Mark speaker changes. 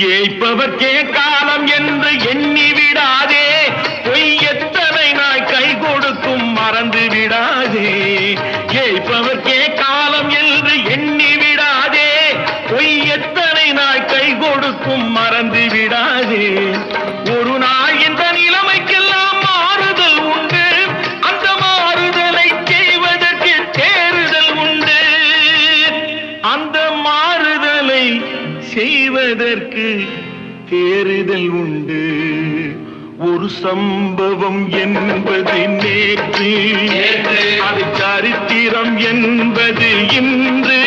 Speaker 1: ஏய்ப்பவர்க்கே காலம் என்று எண்ணி விடாதே, பொய் எத்தனை நாய் கை கொடுக்கும் மறந்து விடாதே. ஏய்ப்பவர்க்கே காலம் என்று எண்ணி விடாதே, பொய் எத்தனை நாய் கை கொடுக்கும் மறந்து விடாதே. ஒரு நாள் இந்த நிலைமைக்கெல்லாம் மாறுதல் உண்டு, அந்த மாறுதலை செய்வதற்கு தேறுதல் உண்டு. அந்த மாறுதலை செய்வதற்கு தேறுதல் உண்டு. ஒரு சம்பவம் என்பது நேற்று, அது சரித்திரம் என்பது இன்று.